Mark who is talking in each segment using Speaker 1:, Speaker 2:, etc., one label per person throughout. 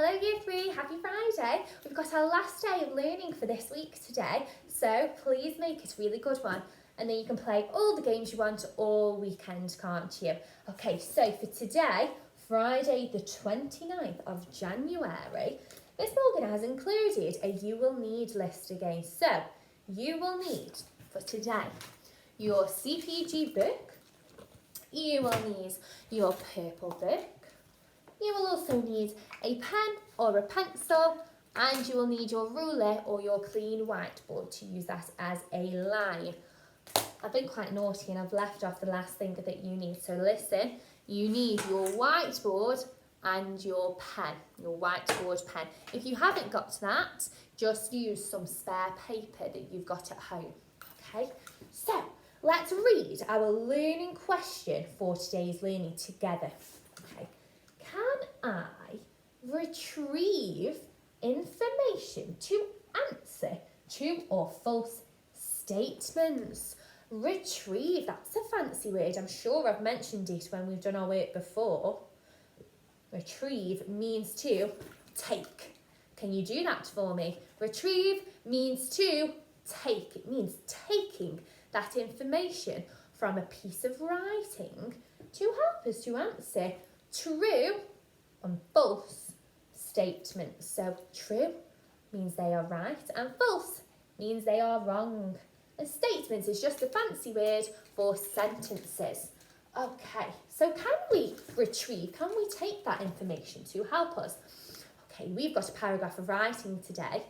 Speaker 1: Hello Year 3, happy Friday. We've got our last day of learning for this week today, so please make it a really good one. And then you can play all the games you want all weekend, can't you? Okay, so for today, Friday the 29th of January, Miss Morgan has included a you will need list again. So, you will need, for today, your CPG book, you will need your purple book, you will also need a pen or a pencil, and you will need your ruler or your clean whiteboard to use that as a line. I've been quite naughty and I've left off the last thing that you need. So listen, you need your whiteboard and your pen, your whiteboard pen. If you haven't got that, just use some spare paper that you've got at home. Okay, so let's read our learning question for today's learning together. Okay. Can I retrieve information to answer true or false statements? Retrieve, that's a fancy word. I'm sure I've mentioned it when we've done our work before. Retrieve means to take. Can you do that for me? Retrieve means to take. It means taking that information from a piece of writing to help us to answer true and false statements. So true means they are right and false means they are wrong. And statements is just a fancy word for sentences. Okay, so can we retrieve, can we take that information to help us? Okay, we've got a paragraph of writing today.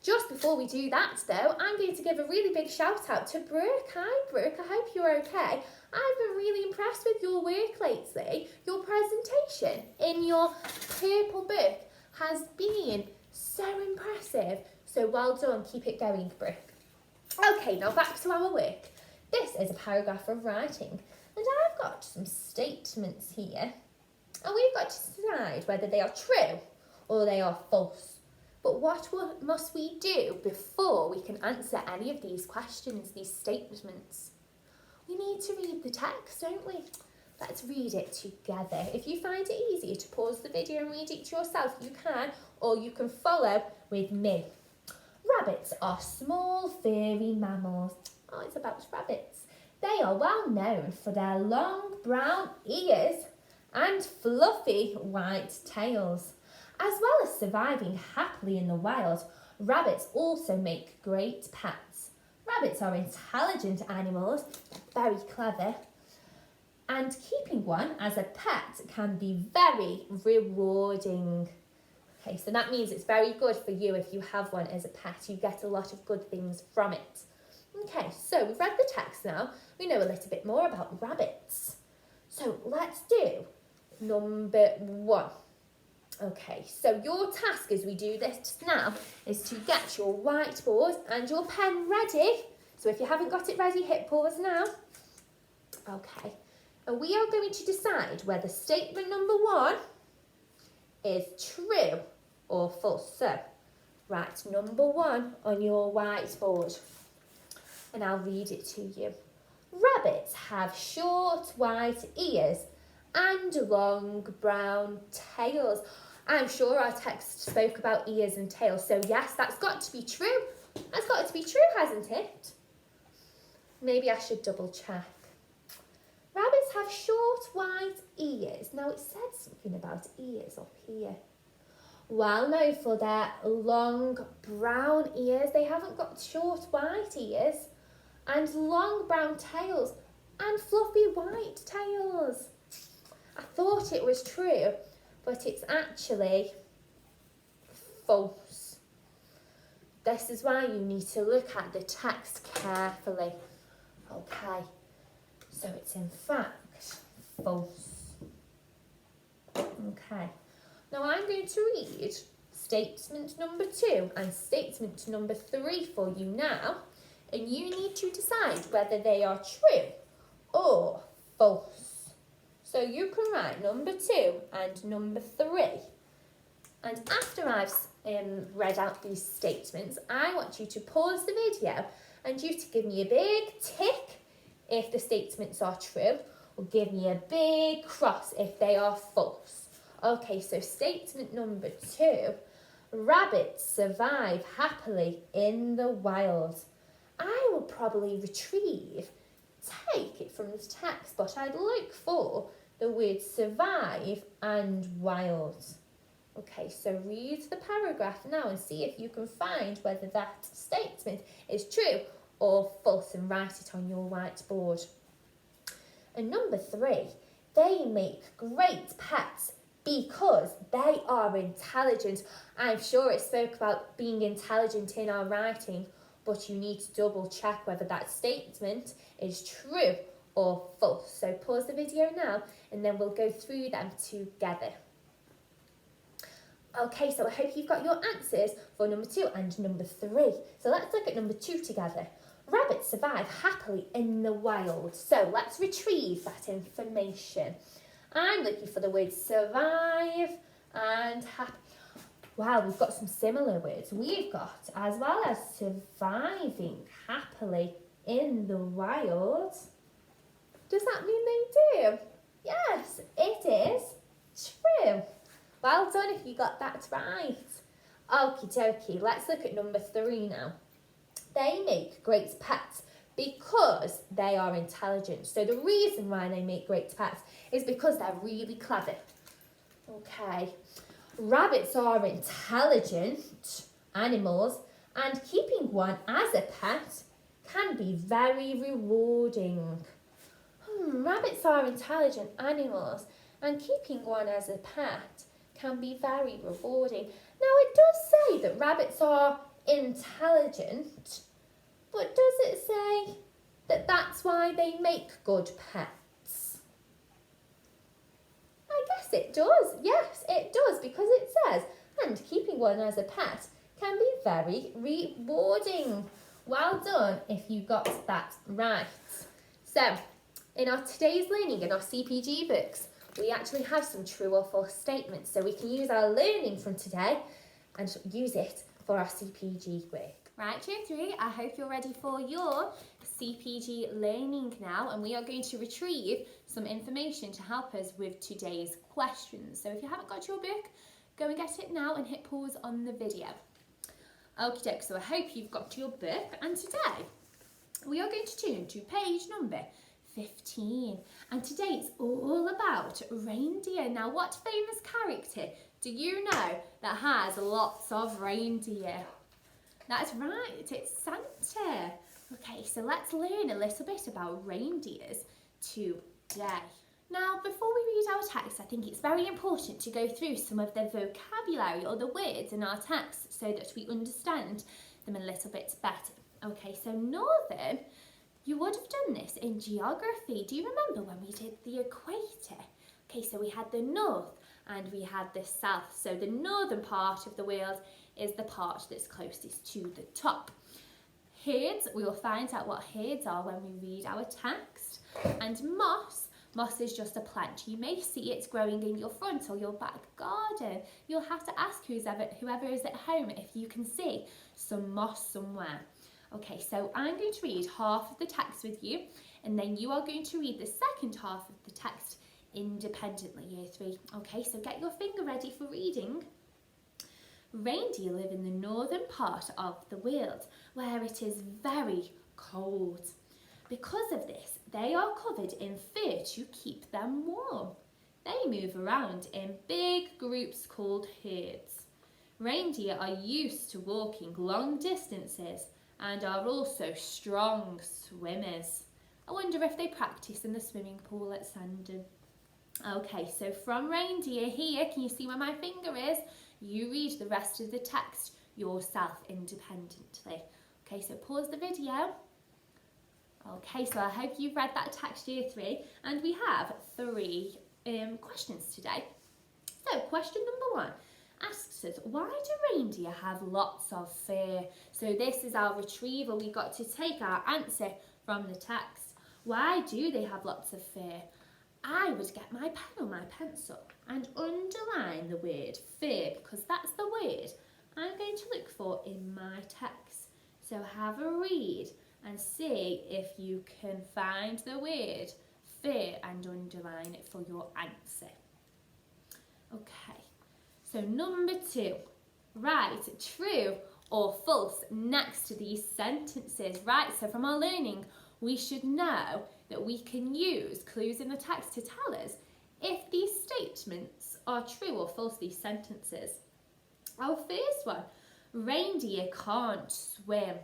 Speaker 1: Just before we do that though, I'm going to give a really big shout out to Brooke. Hi Brooke, I hope you're okay. I've been really impressed with your work lately. Your presentation in your purple book has been so impressive. So well done, keep it going Brooke. Okay, now back to our work. This is a paragraph of writing and I've got some statements here and we've got to decide whether they are true or they are false. But what must we do before we can answer any of these questions, these statements? We need to read the text, don't we? Let's read it together. If you find it easier to pause the video and read it to yourself, you can, or you can follow with me. Rabbits are small, furry mammals. Oh, it's about rabbits. They are well known for their long brown ears and fluffy white tails. As well as surviving happily in the wild, rabbits also make great pets. Rabbits are intelligent animals, very clever, and keeping one as a pet can be very rewarding. Okay, so that means it's very good for you if you have one as a pet. You get a lot of good things from it. Okay, so we've read the text now. We know a little bit more about rabbits. So let's do number 1. Okay, so your task as we do this now is to get your whiteboard and your pen ready. So if you haven't got it ready, hit pause now. Okay, and we are going to decide whether statement number 1 is true or false. So, write number 1 on your whiteboard and I'll read it to you. Rabbits have short white ears and long brown tails. I'm sure our text spoke about ears and tails, so yes, that's got to be true. That's got to be true, hasn't it? Maybe I should double check. Rabbits have short white ears. Now it said something about ears up here. Well, no, for their long brown ears, they haven't got short white ears and long brown tails and fluffy white tails. I thought it was true, but it's actually false. This is why you need to look at the text carefully. Okay, so it's in fact false. Okay, now I'm going to read statement number 2 and statement number 3 for you now, and you need to decide whether they are true or false. So you can write number 2 and number 3. And after I've read out these statements, I want you to pause the video and you to give me a big tick if the statements are true, or give me a big cross if they are false. Okay, so statement number 2. Rabbits survive happily in the wild. I will probably take it from the text, but I'd look for the words survive and wild. Okay, so read the paragraph now and see if you can find whether that statement is true or false and write it on your whiteboard. And number 3, they make great pets because they are intelligent. I'm sure it spoke about being intelligent in our writing, but you need to double check whether that statement is true or false. So pause the video now and then we'll go through them together. Okay, so I hope you've got your answers for number 2 and number 3. So let's look at number 2 together. Rabbits survive happily in the wild. So let's retrieve that information. I'm looking for the words survive and happy. Wow, we've got some similar words. We've got, as well as surviving happily in the wild. Does that mean they do? Yes, it is true. Well done if you got that right. Okie dokie, let's look at number 3 now. They make great pets because they are intelligent. So the reason why they make great pets is because they're really clever. Okay. Rabbits are intelligent animals, and keeping one as a pet can be very rewarding. Rabbits are intelligent animals, and keeping one as a pet can be very rewarding. Now, it does say that rabbits are intelligent, but does it say that that's why they make good pets? I guess it does. Yes, it does, because it says, and keeping one as a pet can be very rewarding. Well done if you got that right. So, in our today's learning, in our CPG books, we actually have some true or false statements, so we can use our learning from today and use it for our CPG work. Right, Year 3, I hope you're ready for your CPG learning now, and we are going to retrieve some information to help us with today's questions. So if you haven't got your book, go and get it now and hit pause on the video. Okie doke, so I hope you've got your book, and today we are going to turn to page number 15, and today it's all about reindeer. Now, what famous character do you know that has lots of reindeer? That's right, it's Santa. Okay, so let's learn a little bit about reindeers today. Now, before we read our text, I think it's very important to go through some of the vocabulary or the words in our text so that we understand them a little bit better. Okay, so northern, you would have done this in geography. Do you remember when we did the equator? Okay, so we had the north and we had the south. So the northern part of the world is the part that's closest to the top. Herds, we will find out what herds are when we read our text. And moss is just a plant. You may see it growing in your front or your back garden. You'll have to ask whoever is at home if you can see some moss somewhere. Okay, so I'm going to read half of the text with you, and then you are going to read the second half of the text independently, Year 3. Okay, so get your finger ready for reading. Reindeer live in the northern part of the world, where it is very cold. Because of this, they are covered in fur to keep them warm. They move around in big groups called herds. Reindeer are used to walking long distances and are also strong swimmers. I wonder if they practice in the swimming pool at Sandon. Okay, so from reindeer here, can you see where my finger is? You read the rest of the text yourself independently. Okay, so pause the video. Okay, so I hope you've read that text, Year 3, and we have 3 questions today. So question number 1 asks us, why do reindeer have lots of fur? So this is our retrieval. We got to take our answer from the text. Why do they have lots of fur? I would get my pen or my pencil and underline the word fur, because that's the word I'm going to look for in my text. So have a read and see if you can find the word fur and underline it for your answer. Okay, so number 2, write true or false next to these sentences. Right, so from our learning, we should know that we can use clues in the text to tell us if these statements are true or false, these sentences. Our first one, reindeer can't swim.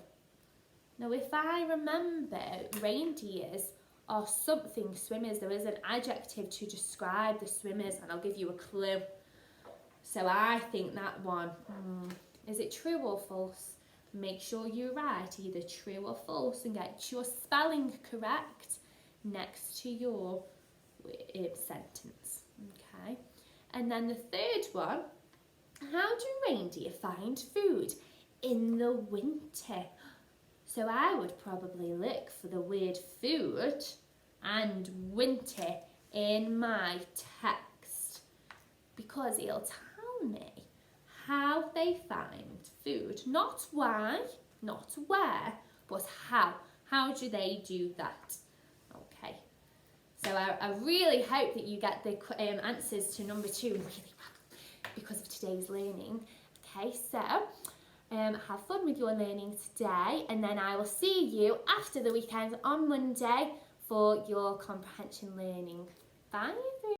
Speaker 1: Now, if I remember, reindeers are something swimmers. There is an adjective to describe the swimmers, and I'll give you a clue. So I think that one, is it true or false? Make sure you write either true or false and get your spelling correct next to your sentence. Okay. And then the third one, how do reindeer find food in the winter? So I would probably look for the word food and winter in my text, because it'll tell me how they find food. Not why, not where, but how. How do they do that? Okay. So I really hope that you get the answers to number 2 really well because of today's learning. Okay, so have fun with your learning today, and then I will see you after the weekend on Monday for your comprehension learning. Bye.